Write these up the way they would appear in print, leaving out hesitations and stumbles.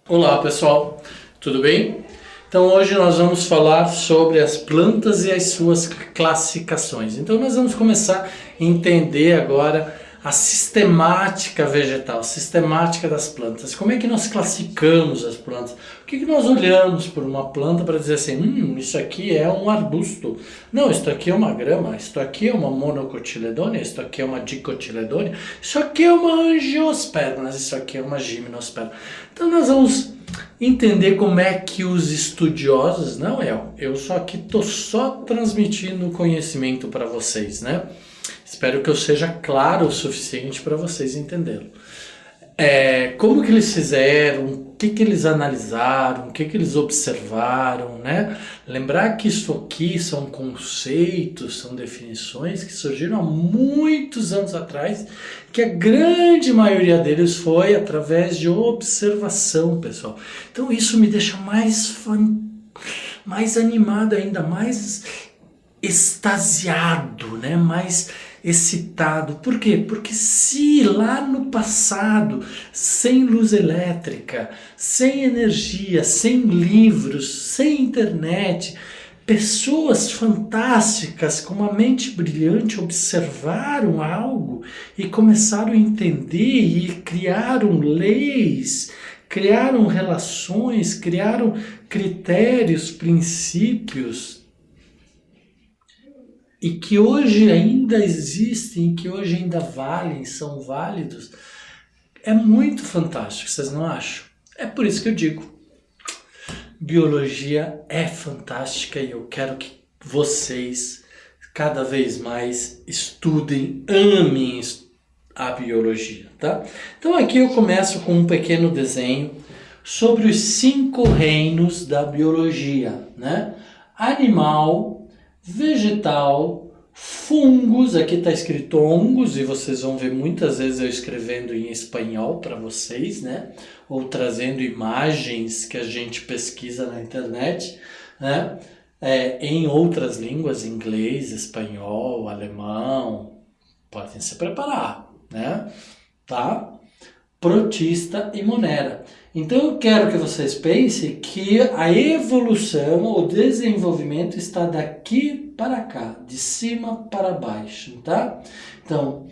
Olá pessoal, tudo bem? Então hoje nós vamos falar sobre as plantas e as suas classificações. Então nós vamos começar a entender agora a sistemática vegetal, a sistemática das plantas. Como é que nós classificamos as plantas? O que nós olhamos por uma planta para dizer assim, isso aqui é um arbusto. Não, isso aqui é uma grama, isso aqui é uma monocotiledônia, isso aqui é uma dicotiledônia, isso aqui é uma angiospermas, isso aqui é uma gimnosperma. Então nós vamos entender como é que os estudiosos, não eu só aqui estou só transmitindo conhecimento para vocês, né? Espero que eu seja claro o suficiente para vocês entenderem. Como que eles fizeram, o que eles analisaram, o que eles observaram, né? Lembrar que isso aqui são conceitos, são definições que surgiram há muitos anos atrás, que a grande maioria deles foi através de observação, pessoal. Então isso me deixa mais animado ainda, mais extasiado, né? Mais excitado. Por quê? Porque se lá no passado, sem luz elétrica, sem energia, sem livros, sem internet, pessoas fantásticas com uma mente brilhante observaram algo e começaram a entender e criaram leis, criaram relações, criaram critérios, princípios, e que hoje ainda existem, que hoje ainda valem, são válidos, é muito fantástico, vocês não acham? É por isso que eu digo, biologia é fantástica e eu quero que vocês cada vez mais estudem, amem a biologia, tá? Então aqui eu começo com um pequeno desenho sobre os 5 reinos da biologia, né? Animal, vegetal, fungos, aqui está escrito hongos e vocês vão ver muitas vezes eu escrevendo em espanhol para vocês, né? Ou trazendo imagens que a gente pesquisa na internet, né? Em outras línguas, inglês, espanhol, alemão, podem se preparar, né? Tá? Protista e monera. Então eu quero que vocês pensem que a evolução, o desenvolvimento está daqui para cá, de cima para baixo, tá? Então,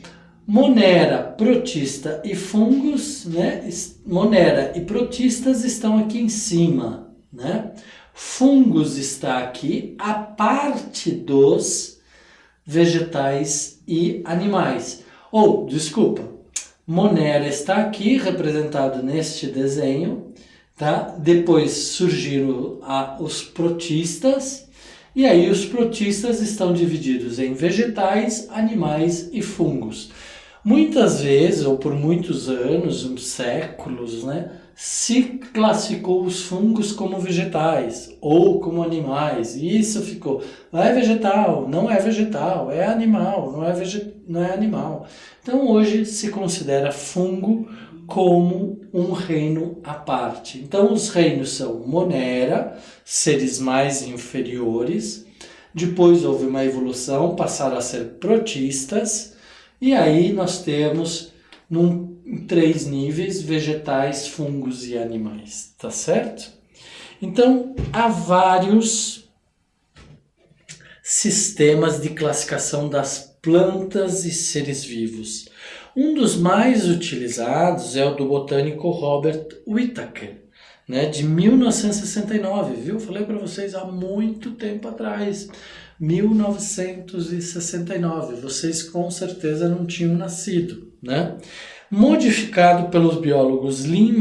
monera, protista e fungos, né? Monera e protistas estão aqui em cima, né? Fungos está aqui, a parte dos vegetais e animais. Desculpa, monera está aqui, representado neste desenho, tá? Depois surgiram os protistas, e aí os protistas estão divididos em vegetais, animais e fungos. Muitas vezes, ou por muitos anos, séculos, né, se classificou os fungos como vegetais ou como animais, e isso ficou, é vegetal, não é vegetal, é animal, não é animal. Então hoje se considera fungo como um reino à parte. Então os reinos são monera, seres mais inferiores, depois houve uma evolução, passaram a ser protistas, e aí nós temos em 3 níveis, vegetais, fungos e animais, tá certo? Então, há vários sistemas de classificação das plantas e seres vivos. Um dos mais utilizados é o do botânico Robert Whittaker, né, de 1969, viu? Falei para vocês há muito tempo atrás, 1969, vocês com certeza não tinham nascido, né? Modificado pelos biólogos Lynn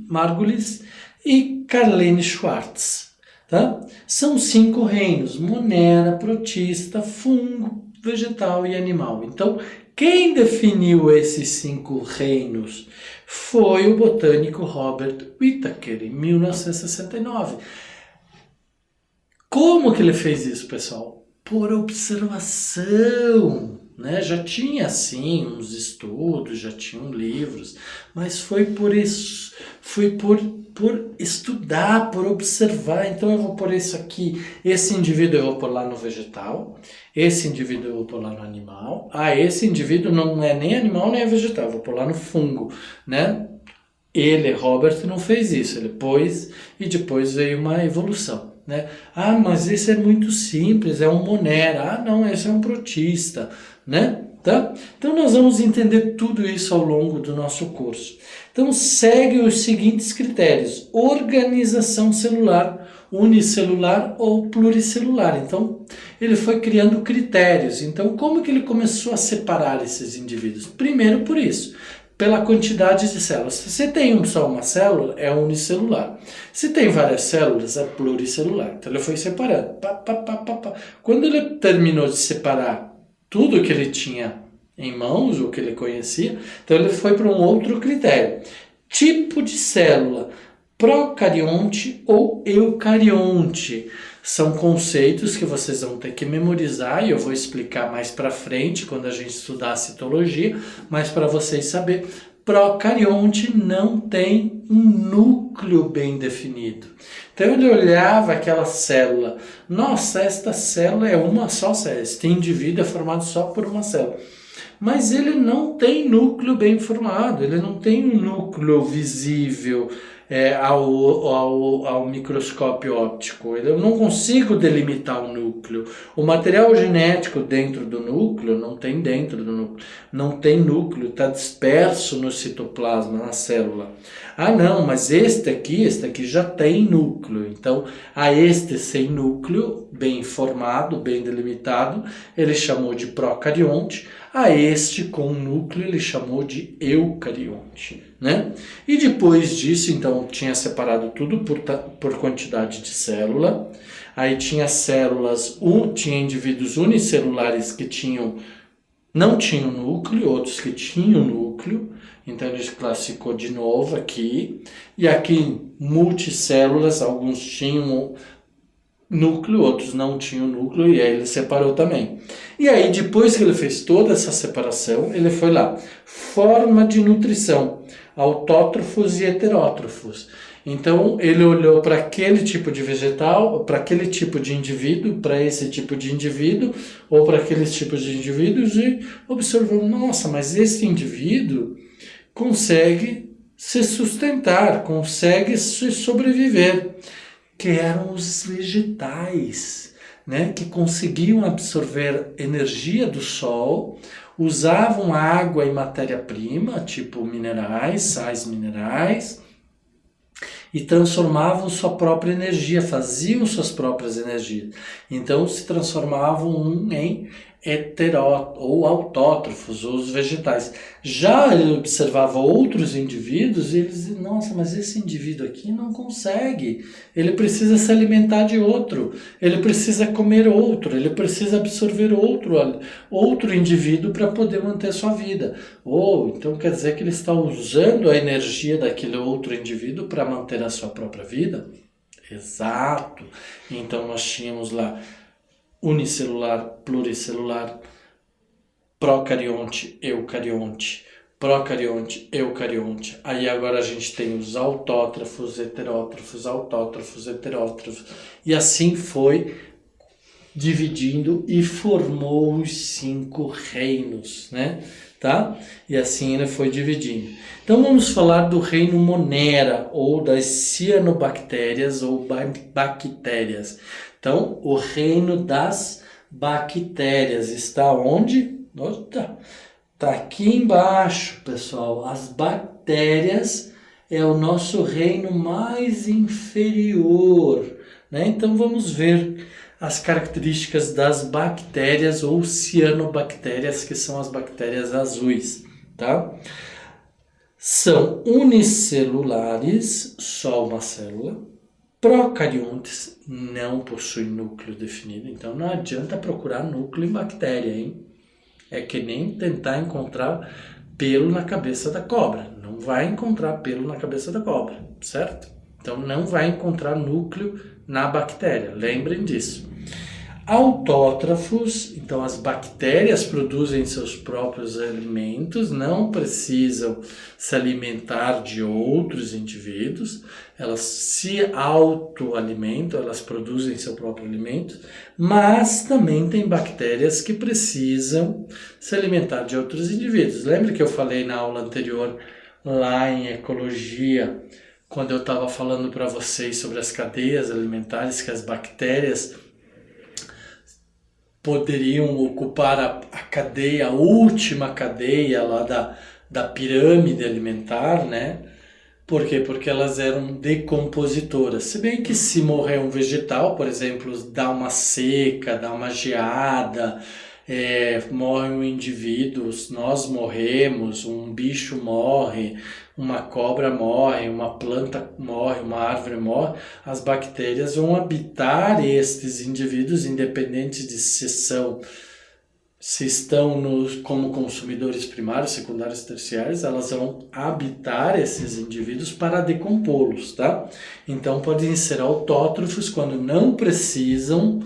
Margulis e Karlene Schwartz, tá? São 5 reinos, monera, protista, fungo, vegetal e animal. Então, quem definiu esses 5 reinos foi o botânico Robert Whittaker, em 1969. Como que ele fez isso, pessoal? Por observação, né? Já tinha, sim, uns estudos, já tinham livros, mas foi por isso, foi por estudar, por observar. Então eu vou pôr isso aqui, esse indivíduo eu vou pôr lá no vegetal, esse indivíduo eu vou pôr lá no animal, esse indivíduo não é nem animal nem é vegetal, eu vou pôr lá no fungo, né? Ele, Robert, não fez isso, ele pôs e depois veio uma evolução, né? Ah, mas esse é muito simples, é um monera. Ah, não, esse é um protista, né? Tá? Então nós vamos entender tudo isso ao longo do nosso curso. Então segue os seguintes critérios: organização celular, unicelular ou pluricelular. Então ele foi criando critérios. Então como que ele começou a separar esses indivíduos? Primeiro por isso, pela quantidade de células. Se você tem só uma célula, é unicelular. Se tem várias células, é pluricelular. Então ele foi separando. Pá, pá, pá, pá, pá. Quando ele terminou de separar tudo que ele tinha em mãos, o que ele conhecia, então ele foi para um outro critério. Tipo de célula, procarionte ou eucarionte. São conceitos que vocês vão ter que memorizar e eu vou explicar mais para frente quando a gente estudar a citologia, mas para vocês saberem, procarionte não tem um núcleo bem definido. Então ele olhava aquela célula, nossa, esta célula é uma só célula, este indivíduo é formado só por uma célula. Mas ele não tem núcleo bem formado, ele não tem um núcleo visível ao microscópio óptico. Eu não consigo delimitar o núcleo. O material genético dentro do núcleo não tem dentro do núcleo. Não tem núcleo, está disperso no citoplasma, na célula. Ah não, mas este aqui já tem núcleo. Então, a este sem núcleo, bem formado, bem delimitado, ele chamou de procarionte. A este com núcleo ele chamou de eucarionte, né? E depois disso, então, tinha separado tudo por quantidade de célula. Aí tinha células, tinha indivíduos unicelulares que não tinham núcleo, outros que tinham núcleo. Então ele classificou de novo aqui. E aqui multicélulas, alguns tinham núcleo, outros não tinham núcleo, e aí ele separou também. E aí, depois que ele fez toda essa separação, ele foi lá. Forma de nutrição, autótrofos e heterótrofos. Então, ele olhou para aquele tipo de vegetal, para aquele tipo de indivíduo, para esse tipo de indivíduo, ou para aqueles tipos de indivíduos, e observou, nossa, mas esse indivíduo consegue se sustentar, consegue se sobreviver, que eram os vegetais, né, que conseguiam absorver energia do sol, usavam água e matéria-prima, tipo minerais, sais minerais, e transformavam sua própria energia, faziam suas próprias energias. Então se transformavam em ou autótrofos, ou os vegetais. Já ele observava outros indivíduos e ele dizia, nossa, mas esse indivíduo aqui não consegue, ele precisa se alimentar de outro, ele precisa comer outro, ele precisa absorver outro indivíduo para poder manter sua vida. Ou então quer dizer que ele está usando a energia daquele outro indivíduo para manter a sua própria vida? Exato. Então nós tínhamos lá unicelular, pluricelular, procarionte, eucarionte, procarionte, eucarionte. Aí agora a gente tem os autótrofos, heterótrofos. E assim foi dividindo e formou os 5 reinos, né? Tá? E assim ele foi dividindo. Então vamos falar do reino Monera, ou das cianobactérias ou bactérias. Então, o reino das bactérias está onde? Está aqui embaixo, pessoal. As bactérias é o nosso reino mais inferior, né? Então, vamos ver as características das bactérias ou cianobactérias, que são as bactérias azuis, tá? São unicelulares, só uma célula. Procariontes não possuem núcleo definido, então não adianta procurar núcleo em bactéria, hein? É que nem tentar encontrar pelo na cabeça da cobra. Não vai encontrar pelo na cabeça da cobra, certo? Então não vai encontrar núcleo na bactéria, lembrem disso. Autótrofos, então as bactérias produzem seus próprios alimentos, não precisam se alimentar de outros indivíduos, elas se autoalimentam, elas produzem seu próprio alimento, mas também tem bactérias que precisam se alimentar de outros indivíduos. Lembra que eu falei na aula anterior lá em ecologia, quando eu estava falando para vocês sobre as cadeias alimentares, que as bactérias poderiam ocupar a cadeia, a última cadeia lá da pirâmide alimentar, né? Por quê? Porque elas eram decompositoras. Se bem que se morrer um vegetal, por exemplo, dá uma seca, dá uma geada, morre um indivíduo, nós morremos, um bicho morre, uma cobra morre, uma planta morre, uma árvore morre, as bactérias vão habitar estes indivíduos, independente de se estão como consumidores primários, secundários, terciários, elas vão habitar esses indivíduos para decompô-los, tá? Então podem ser autótrofos quando não precisam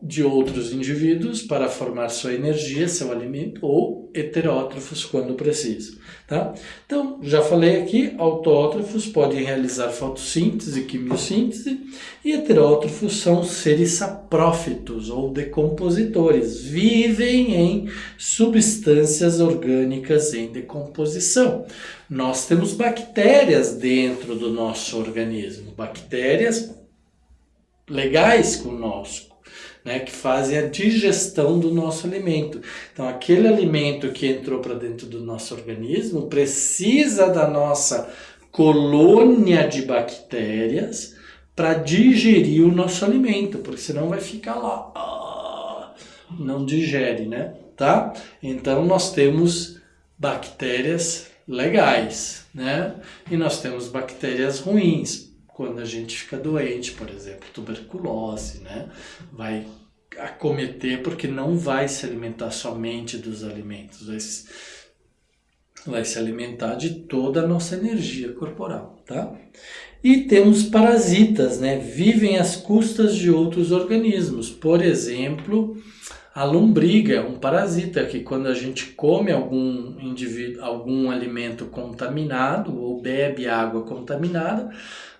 de outros indivíduos para formar sua energia, seu alimento, ou heterótrofos quando precisam, tá? Então, já falei aqui, autótrofos podem realizar fotossíntese, quimiossíntese, e heterótrofos são seres saprófitos ou decompositores, vivem em substâncias orgânicas em decomposição. Nós temos bactérias dentro do nosso organismo, bactérias legais conosco, né, que fazem a digestão do nosso alimento. Então, aquele alimento que entrou para dentro do nosso organismo precisa da nossa colônia de bactérias para digerir o nosso alimento, porque senão vai ficar lá, não digere, né? Tá? Então, nós temos bactérias legais, né? E nós temos bactérias ruins. Quando a gente fica doente, por exemplo, tuberculose, né? Vai acometer porque não vai se alimentar somente dos alimentos, vai se alimentar de toda a nossa energia corporal, tá? E temos parasitas, né? Vivem às custas de outros organismos. Por exemplo, a lombriga é um parasita que quando a gente come algum alimento contaminado ou bebe água contaminada,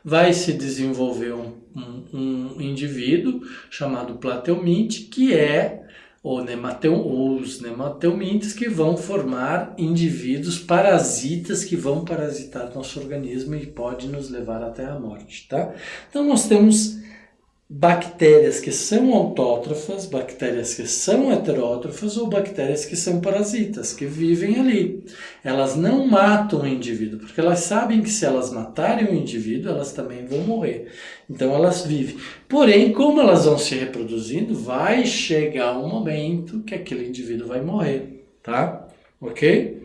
vai se desenvolver um indivíduo chamado platelminte, que é os nematelmintes, que vão formar indivíduos parasitas que vão parasitar nosso organismo e pode nos levar até a morte, tá? Então nós temos bactérias que são autótrofas, bactérias que são heterótrofas ou bactérias que são parasitas, que vivem ali. Elas não matam o indivíduo, porque elas sabem que se elas matarem o indivíduo, elas também vão morrer. Então elas vivem. Porém, como elas vão se reproduzindo, vai chegar um momento que aquele indivíduo vai morrer, tá? Ok?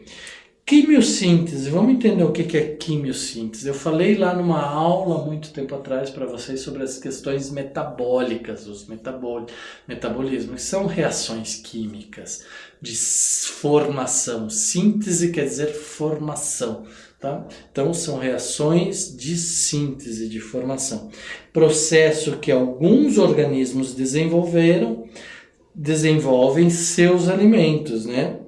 Quimiossíntese, vamos entender o que é quimiossíntese. Eu falei lá numa aula muito tempo atrás para vocês sobre as questões metabólicas, os metabolismo, que são reações químicas de formação. Síntese quer dizer formação, tá? Então são reações de síntese, de formação. Processo que alguns organismos desenvolvem seus alimentos, né?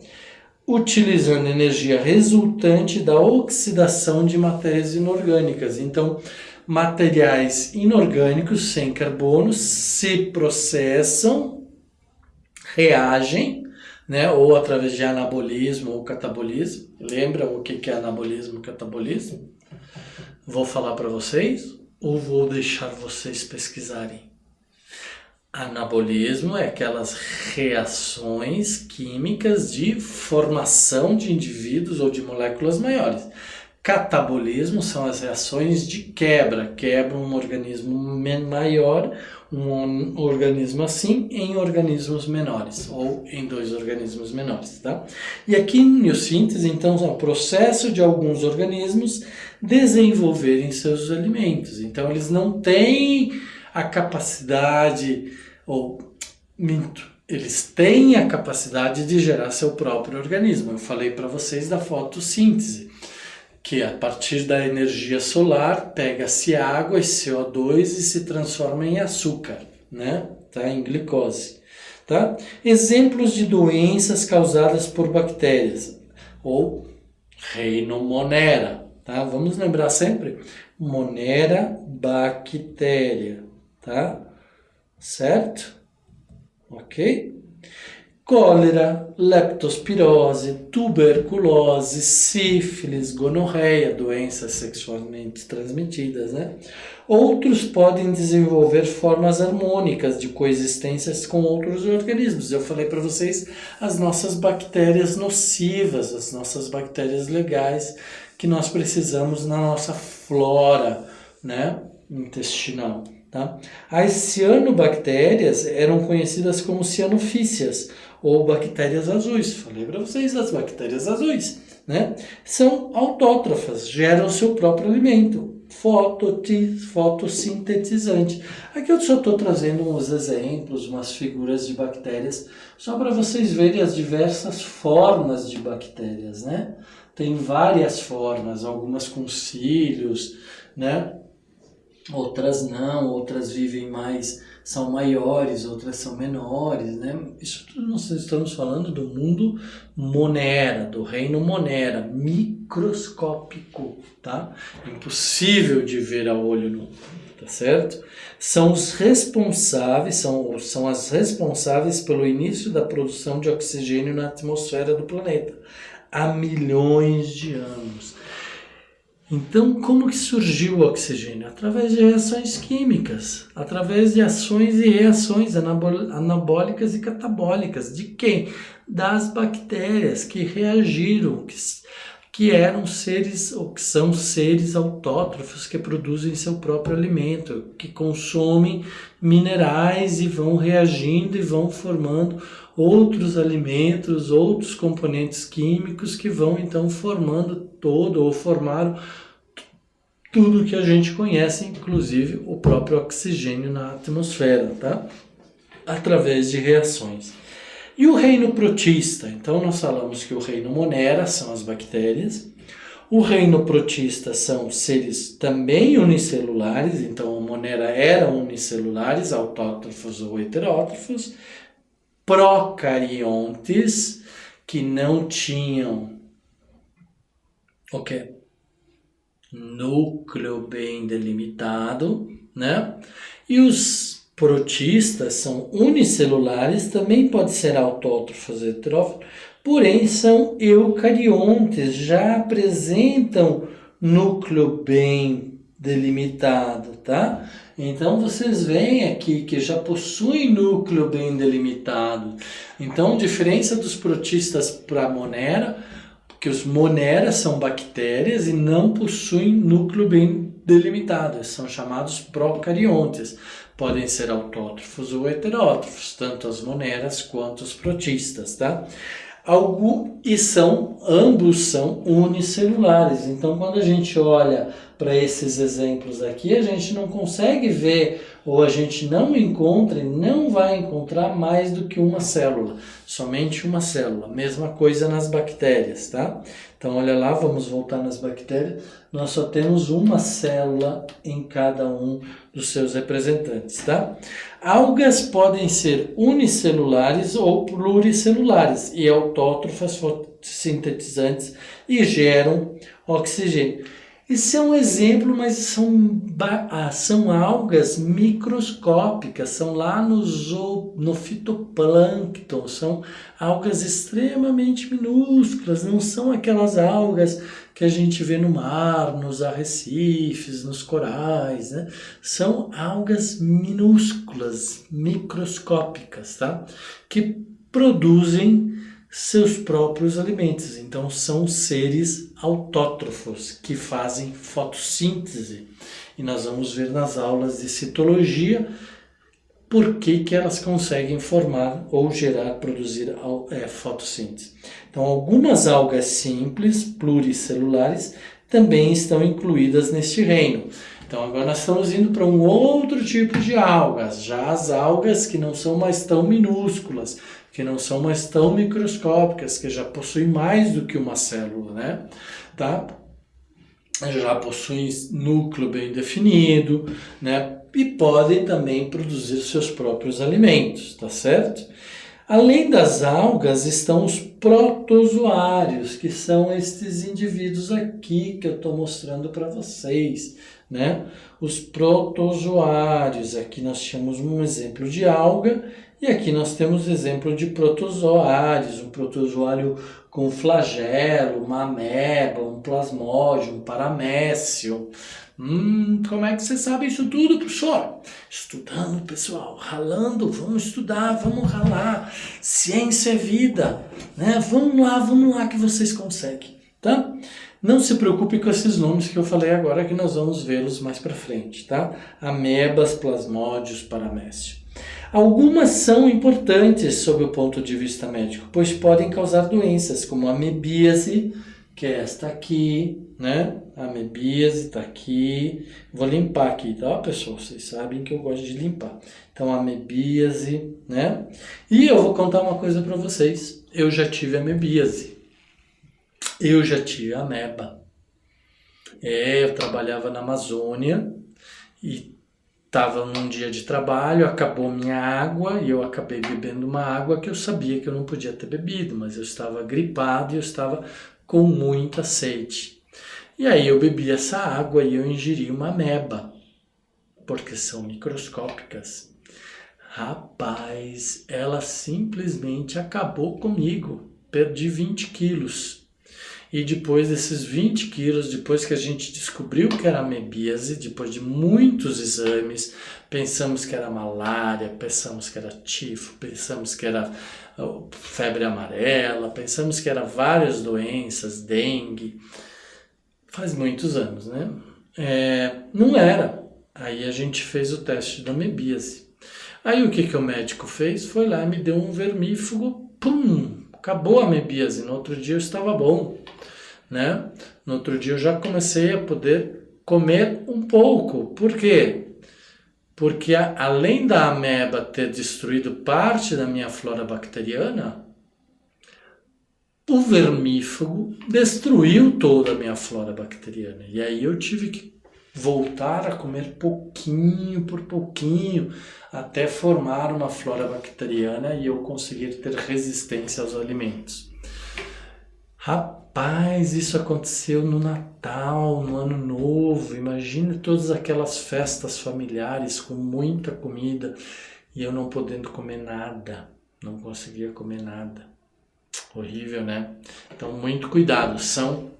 Utilizando energia resultante da oxidação de matérias inorgânicas. Então, materiais inorgânicos sem carbono se processam, reagem, né, ou através de anabolismo ou catabolismo. Lembram o que é anabolismo e catabolismo? Vou falar para vocês ou vou deixar vocês pesquisarem? Anabolismo é aquelas reações químicas de formação de indivíduos ou de moléculas maiores. Catabolismo são as reações de quebra um organismo maior, um organismo assim, em organismos menores, ou em dois organismos menores, tá? E a quimiossíntese, então, é o processo de alguns organismos desenvolverem seus alimentos. Então, eles não têm a capacidade, eles têm a capacidade de gerar seu próprio organismo. Eu falei para vocês da fotossíntese, que a partir da energia solar pega-se água e CO2 e se transforma em açúcar, né? Tá? Em glicose. Tá? Exemplos de doenças causadas por bactérias, ou reino Monera. Tá? Vamos lembrar sempre, Monera bactéria, tá? Certo? Ok? cólera, leptospirose, tuberculose, sífilis, gonorreia, doenças sexualmente transmitidas, né? Outros podem desenvolver formas harmônicas de coexistências com outros organismos. Eu falei para vocês as nossas bactérias nocivas, as nossas bactérias legais que nós precisamos na nossa flora, né, intestinal. Tá? As cianobactérias eram conhecidas como cianofícias ou bactérias azuis. Falei para vocês das bactérias azuis, né? São autótrofas, geram seu próprio alimento, fotossintetizante. Aqui eu só estou trazendo uns exemplos, umas figuras de bactérias, só para vocês verem as diversas formas de bactérias, né? Tem várias formas, algumas com cílios, né? Outras não, outras vivem mais, são maiores, outras são menores, né? Isso tudo nós estamos falando do mundo Monera, do reino Monera, microscópico, tá? Impossível de ver a olho nu, tá certo? São os responsáveis, são as responsáveis pelo início da produção de oxigênio na atmosfera do planeta, há milhões de anos. Então, como que surgiu o oxigênio? Através de reações químicas, através de ações e reações anabólicas e catabólicas. De quem? Das bactérias que reagiram, que eram seres, ou que são seres autótrofos que produzem seu próprio alimento, que consomem minerais e vão reagindo e vão formando outros alimentos, outros componentes químicos que vão então formando ou formaram tudo que a gente conhece, inclusive o próprio oxigênio na atmosfera, tá? Através de reações. E o reino protista? Então nós falamos que o reino Monera são as bactérias, o reino protista são seres também unicelulares, então o Monera eram unicelulares, autótrofos ou heterótrofos, procariontes, que não tinham núcleo bem delimitado, né? E os protistas são unicelulares, também pode ser autótrofos, heterótrofos, porém são eucariontes, já apresentam núcleo bem delimitado, tá? Então vocês veem aqui que já possuem núcleo bem delimitado. Então, diferença dos protistas para Monera, que os Monera são bactérias e não possuem núcleo bem delimitado, eles são chamados procariontes. Podem ser autótrofos ou heterótrofos, tanto as Moneras quanto os protistas, tá? Ambos são unicelulares. Então, quando a gente olha para esses exemplos aqui, a gente não consegue ver, ou a gente não encontra e não vai encontrar mais do que uma célula, somente uma célula. Mesma coisa nas bactérias, tá? Então, olha lá, vamos voltar nas bactérias. Nós só temos uma célula em cada um dos seus representantes, tá? Algas podem ser unicelulares ou pluricelulares e autótrofas fotossintetizantes e geram oxigênio. Isso é um exemplo, mas são algas microscópicas, são lá no fitoplâncton, são algas extremamente minúsculas, não são aquelas algas que a gente vê no mar, nos arrecifes, nos corais, né? São algas minúsculas, microscópicas, tá? Que produzem seus próprios alimentos. Então são seres autótrofos que fazem fotossíntese. E nós vamos ver nas aulas de citologia por que elas conseguem formar ou produzir fotossíntese. Então algumas algas simples, pluricelulares, também estão incluídas neste reino. Então agora nós estamos indo para um outro tipo de algas, já as algas que não são mais tão minúsculas, que não são mais tão microscópicas, que já possuem mais do que uma célula, né? Tá? Já possuem núcleo bem definido, né? E podem também produzir seus próprios alimentos, tá certo? Além das algas estão os protozoários, que são estes indivíduos aqui que eu estou mostrando para vocês, né? Os protozoários, aqui nós temos um exemplo de alga E aqui nós temos exemplo de protozoários, um protozoário com flagelo, uma ameba, um plasmódio, um paramécio. Como é que você sabe isso tudo, professor? Estudando, pessoal, ralando, vamos estudar, vamos ralar. Ciência é vida, né? Vamos lá que vocês conseguem, tá? Não se preocupe com esses nomes que eu falei agora, que nós vamos vê-los mais para frente, tá? Amebas, plasmódios, paramécio. Algumas são importantes sob o ponto de vista médico, pois podem causar doenças, como a amebíase, que é esta aqui, né? A amebíase está aqui. Vou limpar aqui, tá, pessoal? Vocês sabem que eu gosto de limpar. Então, a amebíase, né? E eu vou contar uma coisa para vocês. Eu já tive amebíase. Eu já tive ameba. Eu trabalhava na Amazônia e estava num dia de trabalho, acabou minha água e eu acabei bebendo uma água que eu sabia que eu não podia ter bebido, mas eu estava gripado e eu estava com muita sede. E aí eu bebi essa água e eu ingeri uma ameba, porque são microscópicas. Rapaz, ela simplesmente acabou comigo. Perdi 20 quilos. E depois desses 20 quilos, depois que a gente descobriu que era amebíase, depois de muitos exames, pensamos que era malária, pensamos que era tifo, pensamos que era febre amarela, pensamos que era várias doenças, dengue. Faz muitos anos, né? Não era. Aí a gente fez o teste da amebíase. Aí o que o médico fez? Foi lá e me deu um vermífugo, pum! Acabou a amebíase. No outro dia eu estava bom, né? No outro dia eu já comecei a poder comer um pouco. Por quê? Porque além da ameba ter destruído parte da minha flora bacteriana, o vermífugo destruiu toda a minha flora bacteriana. E aí eu tive que voltar a comer pouquinho por pouquinho até formar uma flora bacteriana e eu conseguir ter resistência aos alimentos. Rapaz, isso aconteceu no Natal, no Ano Novo. Imagine todas aquelas festas familiares com muita comida e eu não podendo comer nada, não conseguia comer nada. Horrível, né? Então, muito cuidado. São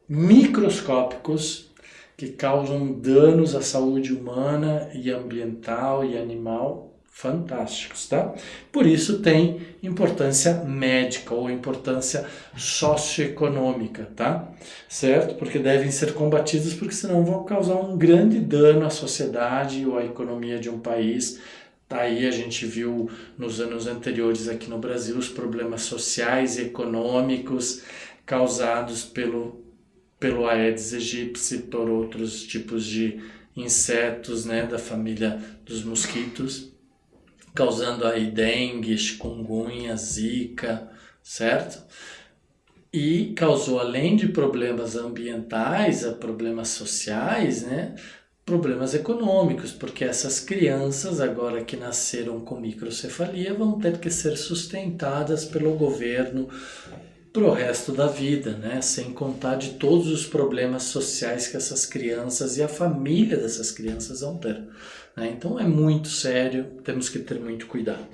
microscópicos que causam danos à saúde humana e ambiental e animal fantásticos, tá? Por isso tem importância médica ou importância socioeconômica, tá? Certo? Porque devem ser combatidos, porque senão vão causar um grande dano à sociedade ou à economia de um país. Aí a gente viu nos anos anteriores aqui no Brasil os problemas sociais e econômicos causados pelo Aedes aegypti, por outros tipos de insetos, né, da família dos mosquitos, causando aí dengue, chikungunya, zika, certo? E causou, além de problemas ambientais, problemas sociais, né, problemas econômicos, porque essas crianças, agora que nasceram com microcefalia, vão ter que ser sustentadas pelo governo para o resto da vida, né? Sem contar de todos os problemas sociais que essas crianças e a família dessas crianças vão ter, né? Então é muito sério, temos que ter muito cuidado,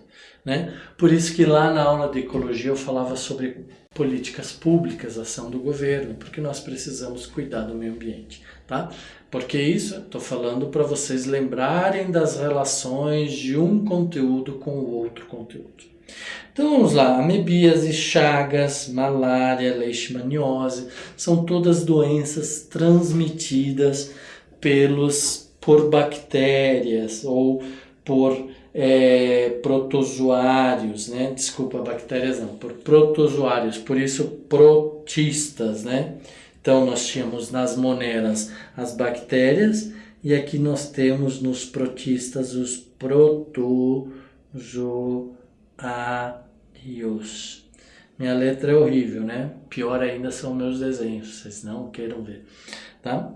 né? Por isso que lá na aula de ecologia eu falava sobre políticas públicas, ação do governo, porque nós precisamos cuidar do meio ambiente, tá? Porque isso, estou falando para vocês lembrarem das relações de um conteúdo com o outro conteúdo. Então vamos lá, amebíase, chagas, malária, leishmaniose, são todas doenças transmitidas por bactérias ou por protozoários, né? Desculpa, bactérias não, por protozoários, por isso protistas, né? Então nós tínhamos nas moneras as bactérias e aqui nós temos nos protistas os protozoários. Minha letra é horrível, né? Pior ainda são meus desenhos, vocês não queiram ver, tá?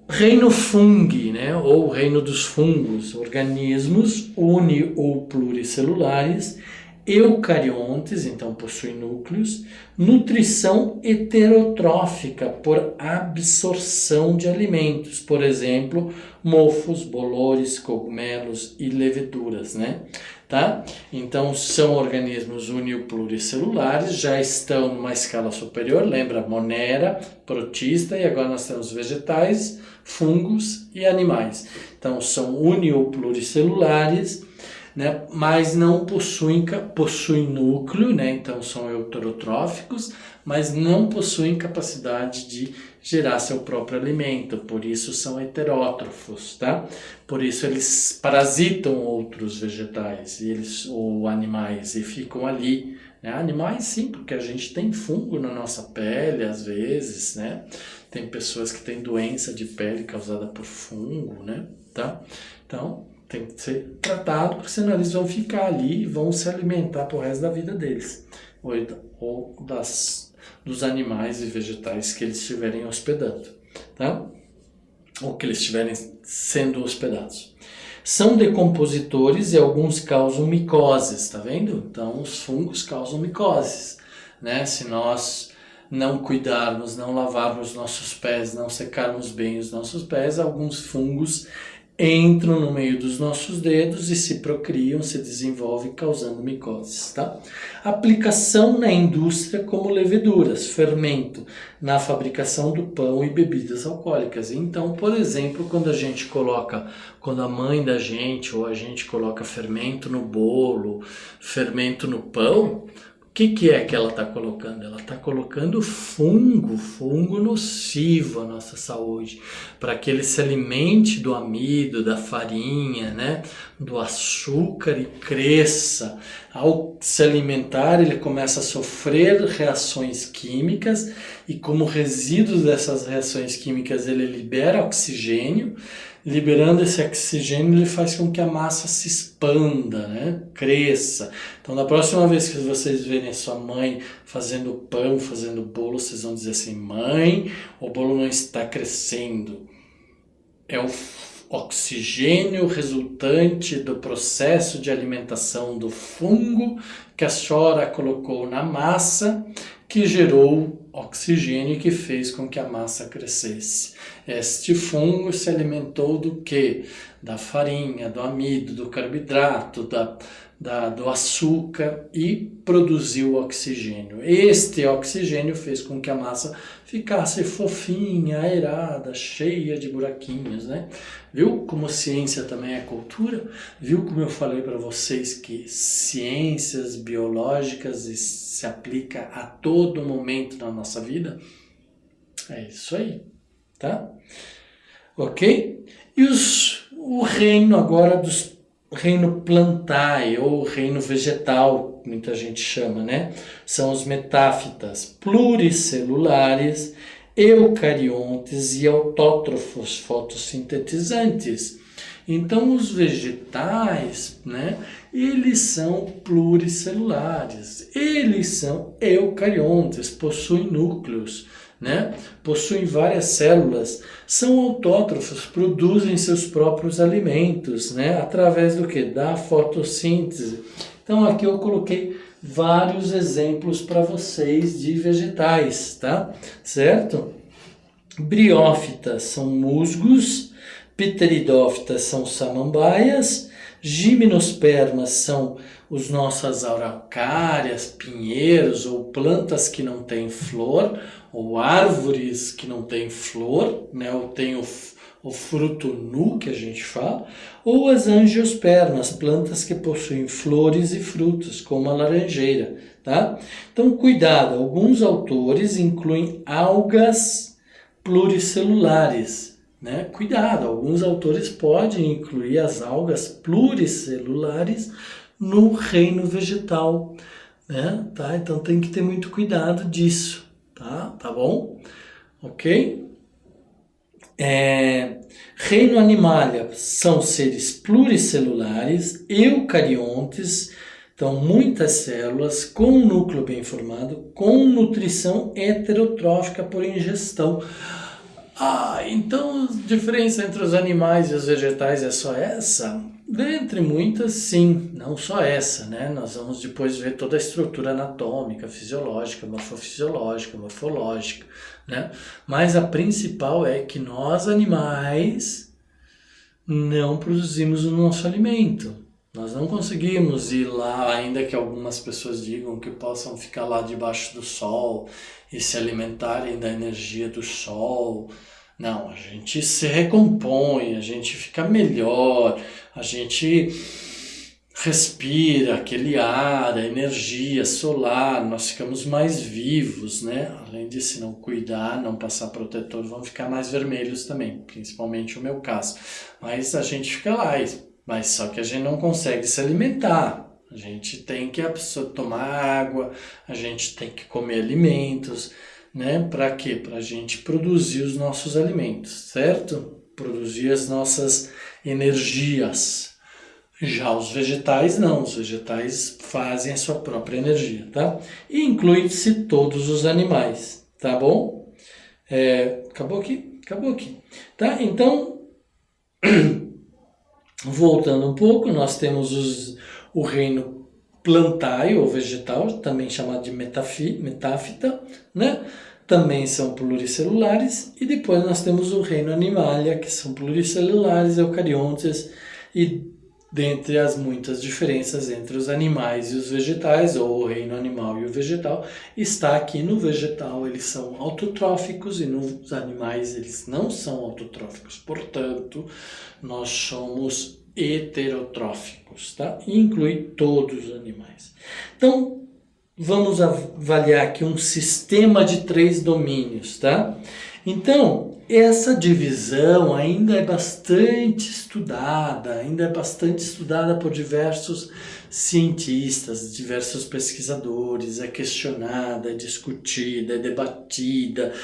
Reino fungi, né? Ou reino dos fungos, organismos uni ou pluricelulares Eucariontes, então possuem núcleos. Nutrição heterotrófica, por absorção de alimentos, por exemplo, mofos, bolores, cogumelos e leveduras, né? Tá? Então, são organismos unipluricelulares, já estão numa escala superior, lembra? Monera, protista, e agora nós temos vegetais, fungos e animais. Então, são unipluricelulares, né? Mas não possuem núcleo, né? Então são heterotróficos, mas não possuem capacidade de gerar seu próprio alimento, por isso são heterótrofos, tá? Por isso eles parasitam outros vegetais ou animais e ficam ali, né? Animais sim, porque a gente tem fungo na nossa pele às vezes, né? Tem pessoas que têm doença de pele causada por fungo, né? Tá? Então tem que ser tratado, porque senão eles vão ficar ali e vão se alimentar pro resto da vida deles. Ou dos animais e vegetais que eles estiverem hospedando, tá? Ou que eles estiverem sendo hospedados. São decompositores e alguns causam micoses, tá vendo? Então os fungos causam micoses, né? Se nós não cuidarmos, não lavarmos nossos pés, não secarmos bem os nossos pés, alguns fungos entram no meio dos nossos dedos e se procriam, se desenvolvem, causando micoses, tá? Aplicação na indústria como leveduras, fermento, na fabricação do pão e bebidas alcoólicas. Então, por exemplo, quando a mãe da gente ou a gente coloca fermento no bolo, fermento no pão, o que é que ela está colocando? Ela está colocando fungo nocivo à nossa saúde, para que ele se alimente do amido, da farinha, né? Do açúcar e cresça. Ao se alimentar, ele começa a sofrer reações químicas e, como resíduo dessas reações químicas, ele libera oxigênio. Liberando esse oxigênio, ele faz com que a massa se expanda, né? Cresça. Então, da próxima vez que vocês verem a sua mãe fazendo pão, fazendo bolo, vocês vão dizer assim: mãe, o bolo não está crescendo. É o oxigênio resultante do processo de alimentação do fungo que a senhora colocou na massa, que gerou oxigênio e que fez com que a massa crescesse. Este fungo se alimentou do quê? Da farinha, do amido, do carboidrato, do açúcar e produziu oxigênio. Este oxigênio fez com que a massa ficasse fofinha, aerada, cheia de buraquinhos, né? Viu como ciência também é cultura? Viu como eu falei para vocês que ciências biológicas se aplica a todo momento na nossa vida? É isso aí, tá? Ok? E o reino agora reino plantae ou reino vegetal, muita gente chama, né? São os metáfitas pluricelulares, eucariontes e autótrofos fotossintetizantes. Então, os vegetais, né? Eles são pluricelulares, eles são eucariontes, possuem núcleos, né? Possuem várias células, são autótrofos, produzem seus próprios alimentos, né? Através do que? Da fotossíntese. Então aqui eu coloquei vários exemplos para vocês de vegetais, tá? Certo? Briófitas são musgos, pteridófitas são samambaias, gimnospermas são as nossas araucárias, pinheiros ou plantas que não têm flor, ou árvores que não têm flor, né? Ou tem o fruto nu que a gente fala, ou as angiospermas, plantas que possuem flores e frutos, como a laranjeira, tá? Então, cuidado, alguns autores incluem algas pluricelulares, né? Cuidado, alguns autores podem incluir as algas pluricelulares no reino vegetal, né? Tá? Então tem que ter muito cuidado disso, tá? Tá bom? Ok? Reino animalia são seres pluricelulares, eucariontes, então muitas células com um núcleo bem formado, com nutrição heterotrófica por ingestão. Então a diferença entre os animais e os vegetais é só essa? Dentre muitas, sim, não só essa, né? Nós vamos depois ver toda a estrutura anatômica, fisiológica, morfofisiológica, morfológica, né? Mas a principal é que nós, animais, não produzimos o nosso alimento. Nós não conseguimos ir lá, ainda que algumas pessoas digam que possam ficar lá debaixo do sol e se alimentarem da energia do sol. Não, a gente se recompõe, a gente fica melhor, a gente respira aquele ar, a energia solar, nós ficamos mais vivos, né? Além de se não cuidar, não passar protetor, vão ficar mais vermelhos também, principalmente o meu caso. Mas a gente fica lá, mas só que a gente não consegue se alimentar. A gente tem que tomar água, a gente tem que comer alimentos, né? Para quê? Para a gente produzir os nossos alimentos, certo? Produzir as nossas energias. Já os vegetais não, os vegetais fazem a sua própria energia, tá? E inclui-se todos os animais, tá bom? Acabou aqui? Acabou aqui. Tá? Então, voltando um pouco, nós temos o reino plantae ou vegetal, também chamado de metáfita, né? Também são pluricelulares, e depois nós temos o reino animalia, que são pluricelulares, eucariontes, e dentre as muitas diferenças entre os animais e os vegetais, ou o reino animal e o vegetal, está aqui no vegetal eles são autotróficos e nos animais eles não são autotróficos. Portanto, nós somos heterotróficos, tá? E inclui todos os animais. Então, vamos avaliar aqui um sistema de 3 domínios, tá? Então, essa divisão ainda é bastante estudada por diversos cientistas, diversos pesquisadores, é questionada, é discutida, é debatida,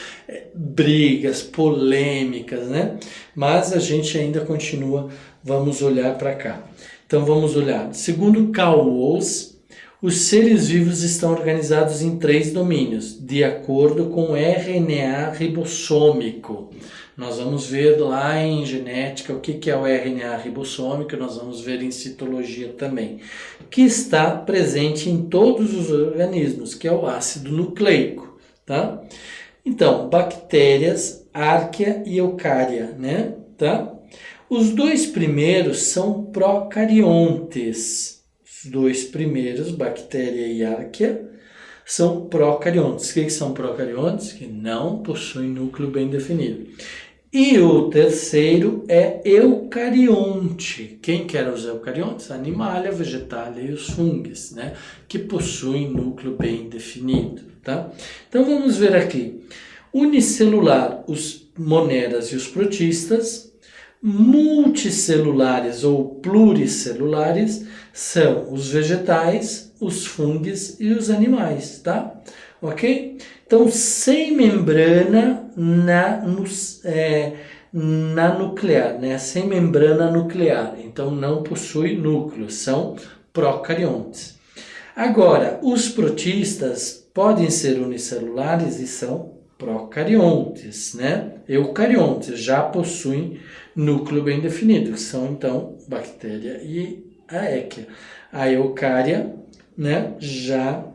brigas, polêmicas, né? Mas a gente ainda continua, vamos olhar para cá. Então vamos olhar. Segundo Carl Woese, os seres vivos estão organizados em 3 domínios, de acordo com o RNA ribossômico. Nós vamos ver lá em genética o que é o RNA ribossômico, nós vamos ver em citologia também, que está presente em todos os organismos, que é o ácido nucleico, tá? Então, bactérias, árquea e eucária, né? Tá? Os 2 primeiros são procariontes. Os 2 primeiros, bactéria e árquea, são procariontes. O que são procariontes? Que não possuem núcleo bem definido. E o terceiro é eucarionte. Quem que eram os eucariontes? Animalia, vegetalia e os fungos, né? Que possuem núcleo bem definido, tá? Então vamos ver aqui. Unicelular, os monedas e os protistas. Multicelulares ou pluricelulares são os vegetais, os fungos e os animais, tá? Ok? Então, sem membrana na nuclear, né? Sem membrana nuclear. Então, não possui núcleo, são procariontes. Agora, os protistas podem ser unicelulares e são procariontes, né? Eucariontes já possuem núcleo bem definido, que são então bactéria e a équia. A eucária, né, já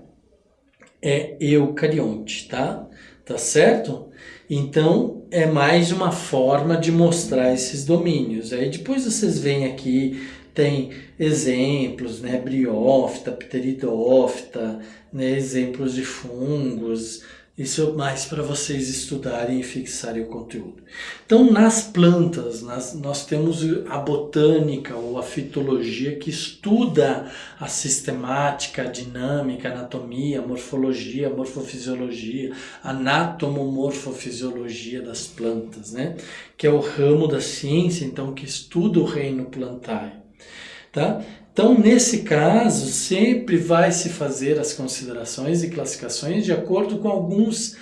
é eucarionte, tá? Tá certo? Então, é mais uma forma de mostrar esses domínios. Aí depois vocês veem aqui, tem exemplos, né, briófita, pteridófita, né, exemplos de fungos. Isso é mais para vocês estudarem e fixarem o conteúdo. Então, nas plantas, nós temos a botânica ou a fitologia que estuda a sistemática, a dinâmica, a anatomia, a morfologia, a morfofisiologia, a anatomomorfofisiologia das plantas, né? Que é o ramo da ciência, então, que estuda o reino plantário. Tá? Então, nesse caso, sempre vai se fazer as considerações e classificações de acordo com alguns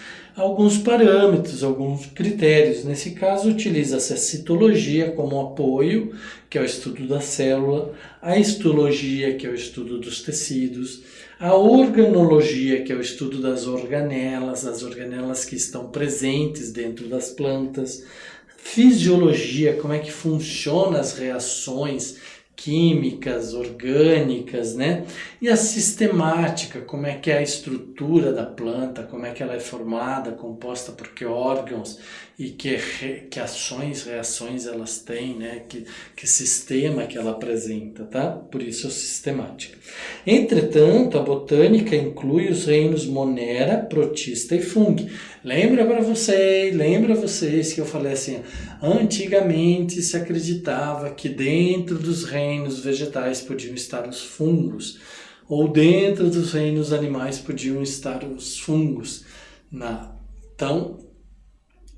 parâmetros, alguns critérios. Nesse caso, utiliza-se a citologia como apoio, que é o estudo da célula, a histologia, que é o estudo dos tecidos, a organologia, que é o estudo das organelas, as organelas que estão presentes dentro das plantas, fisiologia, como é que funcionam as reações químicas, orgânicas, né? E a sistemática, como é que é a estrutura da planta, como é que ela é formada, composta por que órgãos e que ações, reações elas têm, né? Que sistema que ela apresenta, tá? Por isso a sistemática. Entretanto, a botânica inclui os reinos Monera, Protista e Fungi. Lembra vocês que eu falei assim, antigamente se acreditava que dentro dos reinos vegetais podiam estar os fungos, ou dentro dos reinos animais podiam estar os fungos. Então,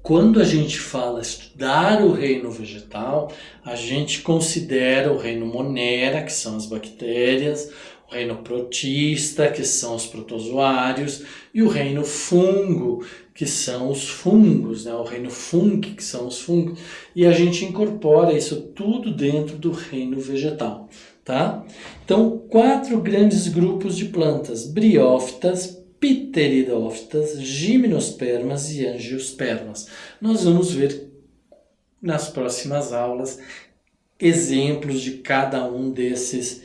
quando a gente fala estudar o reino vegetal, a gente considera o reino Monera, que são as bactérias, o reino Protista, que são os protozoários, e o reino Fungo, que são os fungos, né? O reino Fungi, que são os fungos, e a gente incorpora isso tudo dentro do reino vegetal, tá? Então, 4 grandes grupos de plantas: briófitas, pteridófitas, gimnospermas e angiospermas. Nós vamos ver nas próximas aulas exemplos de cada um desses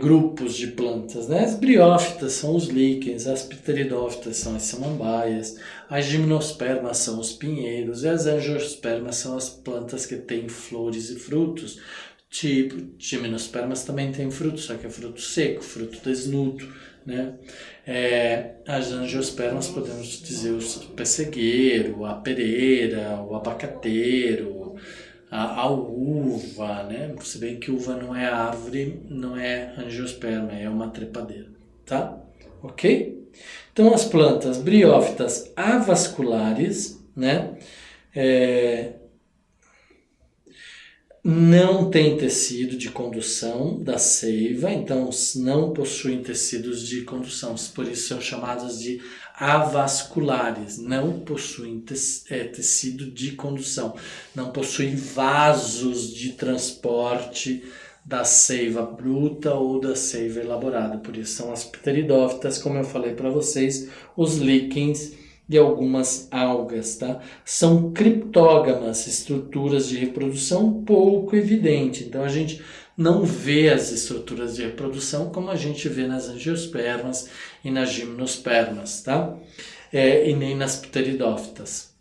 grupos de plantas, né? As briófitas são os líquens, as pteridófitas são as samambaias, as gimnospermas são os pinheiros e as angiospermas são as plantas que têm flores e frutos. Tipo, gimnospermas também tem fruto, só que é fruto seco, fruto desnudo, né? As angiospermas podemos dizer o pessegueiro, a pereira, o abacateiro, a uva, né? Se bem que uva não é árvore, não é angiosperma, é uma trepadeira, tá? Ok? Então as plantas briófitas avasculares, né? Não tem tecido de condução da seiva, então não possuem tecidos de condução, por isso são chamadas de avasculares, não possuem tecido de condução, não possuem vasos de transporte da seiva bruta ou da seiva elaborada, por isso são as pteridófitas, como eu falei para vocês, os líquens e algumas algas, tá? São criptógamas, estruturas de reprodução pouco evidente. Então a gente não vê as estruturas de reprodução como a gente vê nas angiospermas e nas gimnospermas, tá? E nem nas pteridófitas.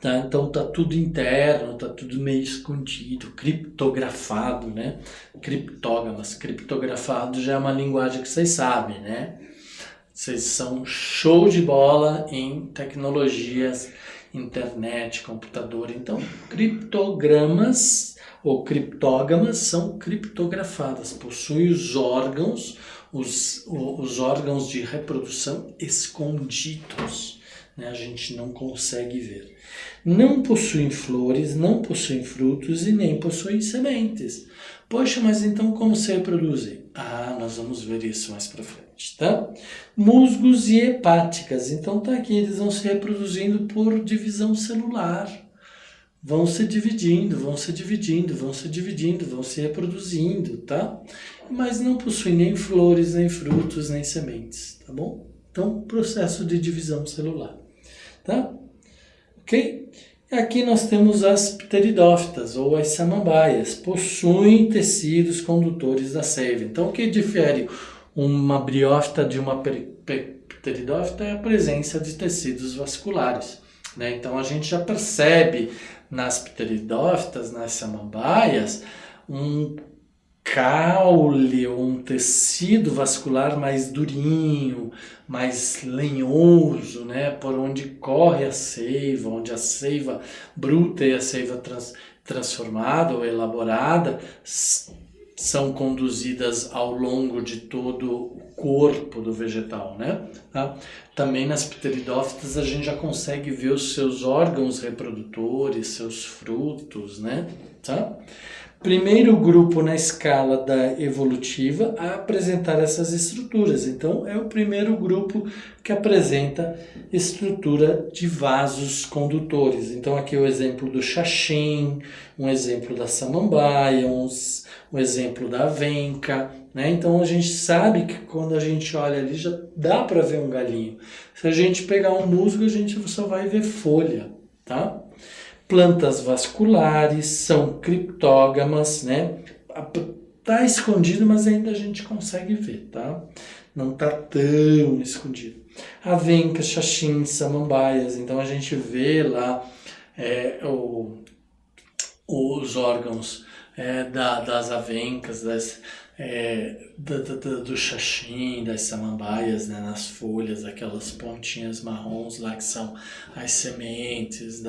Tá? Então tá tudo interno, tá tudo meio escondido, criptografado, né? Criptógamas, criptografado já é uma linguagem que vocês sabem, né? Vocês são show de bola em tecnologias, internet, computador. Então, criptogramas ou criptógamas são criptografadas, possuem os órgãos, os órgãos de reprodução escondidos, né? A gente não consegue ver. Não possuem flores, não possuem frutos e nem possuem sementes. Poxa, mas então como se reproduzem? Nós vamos ver isso mais para frente, tá? Musgos e hepáticas. Então tá aqui, eles vão se reproduzindo por divisão celular. Vão se dividindo, vão se reproduzindo, tá? Mas não possuem nem flores, nem frutos, nem sementes, tá bom? Então, processo de divisão celular, tá? Ok? Aqui nós temos as pteridófitas ou as samambaias, possuem tecidos condutores da seiva. Então, o que difere uma briófita de uma pteridófita é a presença de tecidos vasculares, né? Então, a gente já percebe nas pteridófitas, nas samambaias, um caule, um tecido vascular mais durinho, mais lenhoso, né? Por onde corre a seiva, onde a seiva bruta e a seiva transformada ou elaborada são conduzidas ao longo de todo o corpo do vegetal, né? Tá? Também nas pteridófitas a gente já consegue ver os seus órgãos reprodutores, seus frutos, né? Tá? Primeiro grupo na escala da evolutiva a apresentar essas estruturas. Então, é o primeiro grupo que apresenta estrutura de vasos condutores. Então, aqui é o exemplo do xaxim, um exemplo da samambaia, um exemplo da avenca, né? Então, a gente sabe que quando a gente olha ali já dá para ver um galinho. Se a gente pegar um musgo, a gente só vai ver folha, tá? Plantas vasculares, são criptógamas, né? Tá escondido, mas ainda a gente consegue ver, tá? Não tá tão escondido. Avencas, xaxim, samambaias, então a gente vê lá os órgãos das avencas, do xaxim, das samambaias, né, nas folhas, aquelas pontinhas marrons lá que são as sementes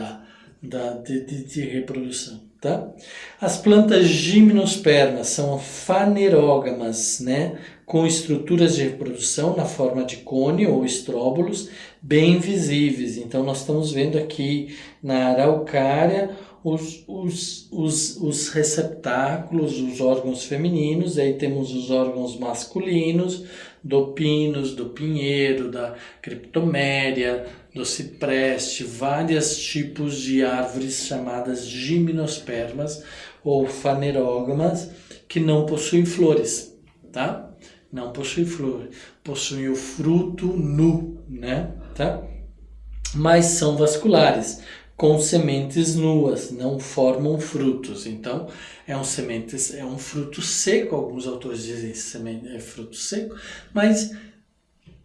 de reprodução, tá? As plantas gimnospermas são fanerógamas, né, com estruturas de reprodução na forma de cone ou estróbolos bem visíveis. Então nós estamos vendo aqui na araucária os receptáculos, os órgãos femininos, aí temos os órgãos masculinos, do pinus, do pinheiro, da criptoméria, do cipreste, vários tipos de árvores chamadas gimnospermas ou fanerógamas que não possuem flores, tá? Não possuem flores, possuem o fruto nu, né? Tá? Mas são vasculares, com sementes nuas, não formam frutos. Então, é um fruto seco, alguns autores dizem que é fruto seco, mas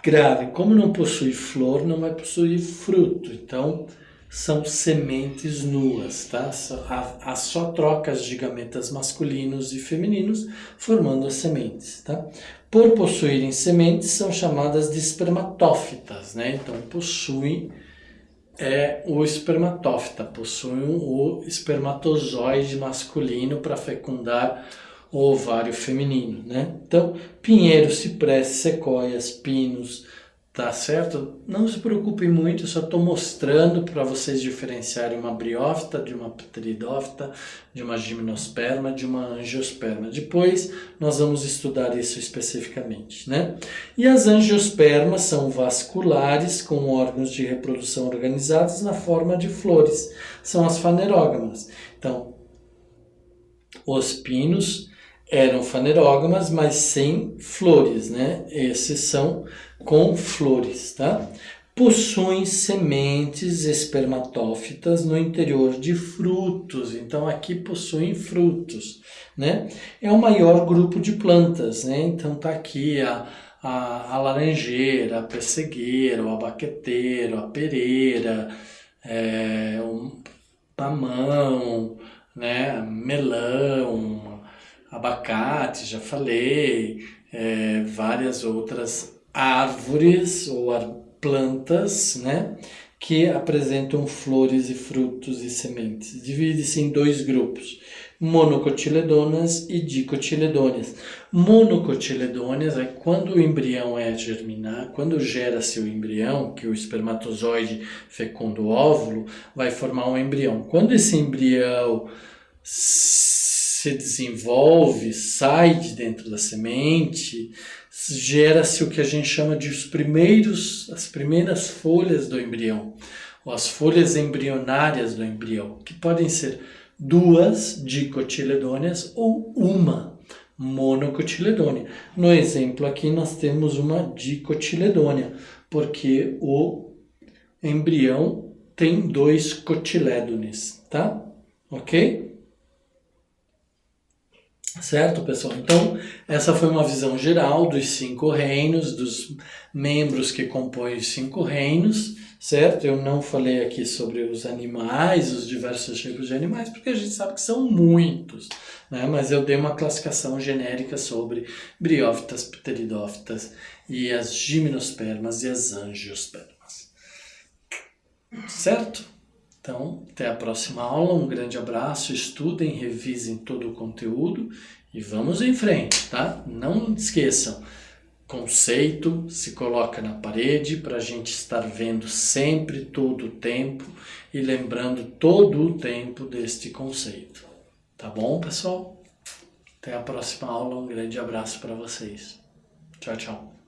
grave, como não possui flor, não vai possuir fruto. Então, são sementes nuas, tá? Há só trocas de gametas masculinos e femininos formando as sementes, tá? Por possuírem sementes, são chamadas de espermatófitas, né? Então, possuem o espermatófita, possuem o espermatozoide masculino para fecundar o ovário feminino, né? Então, pinheiro, cipreste, sequoias, pinos, tá certo? Não se preocupem muito, eu só estou mostrando para vocês diferenciarem uma briófita de uma pteridófita, de uma gimnosperma, de uma angiosperma. Depois nós vamos estudar isso especificamente, né? E as angiospermas são vasculares, com órgãos de reprodução organizados na forma de flores. São as fanerógamas. Então, os pinos eram fanerógamas, mas sem flores, né? Esses são com flores, tá? Possuem sementes espermatófitas no interior de frutos. Então, aqui possuem frutos, né? É o maior grupo de plantas, né? Então, tá aqui a laranjeira, a pessegueira, o abaqueteiro, a pereira, o mamão, né? Melão, abacate, já falei, várias outras árvores ou plantas, né, que apresentam flores e frutos e sementes. Divide-se em dois grupos, monocotiledôneas e dicotiledôneas. Monocotiledôneas é quando o embrião é germinar, quando gera-se o embrião, que o espermatozoide fecunda o óvulo, vai formar um embrião. Quando esse embrião se desenvolve, sai de dentro da semente, gera-se o que a gente chama de as primeiras folhas do embrião, ou as folhas embrionárias do embrião, que podem ser duas dicotiledôneas ou uma monocotiledônea. No exemplo aqui nós temos uma dicotiledônea, porque o embrião tem 2 cotilédones, tá? Ok? Certo, pessoal? Então, essa foi uma visão geral dos 5 reinos, dos membros que compõem os 5 reinos, certo? Eu não falei aqui sobre os animais, os diversos tipos de animais, porque a gente sabe que são muitos, né? Mas eu dei uma classificação genérica sobre briófitas, pteridófitas e as gimnospermas e as angiospermas. Certo? Então, até a próxima aula, um grande abraço, estudem, revisem todo o conteúdo e vamos em frente, tá? Não esqueçam, conceito se coloca na parede para a gente estar vendo sempre, todo o tempo e lembrando todo o tempo deste conceito, Tá bom, pessoal? Até a próxima aula. Um grande abraço para vocês. Tchau, tchau.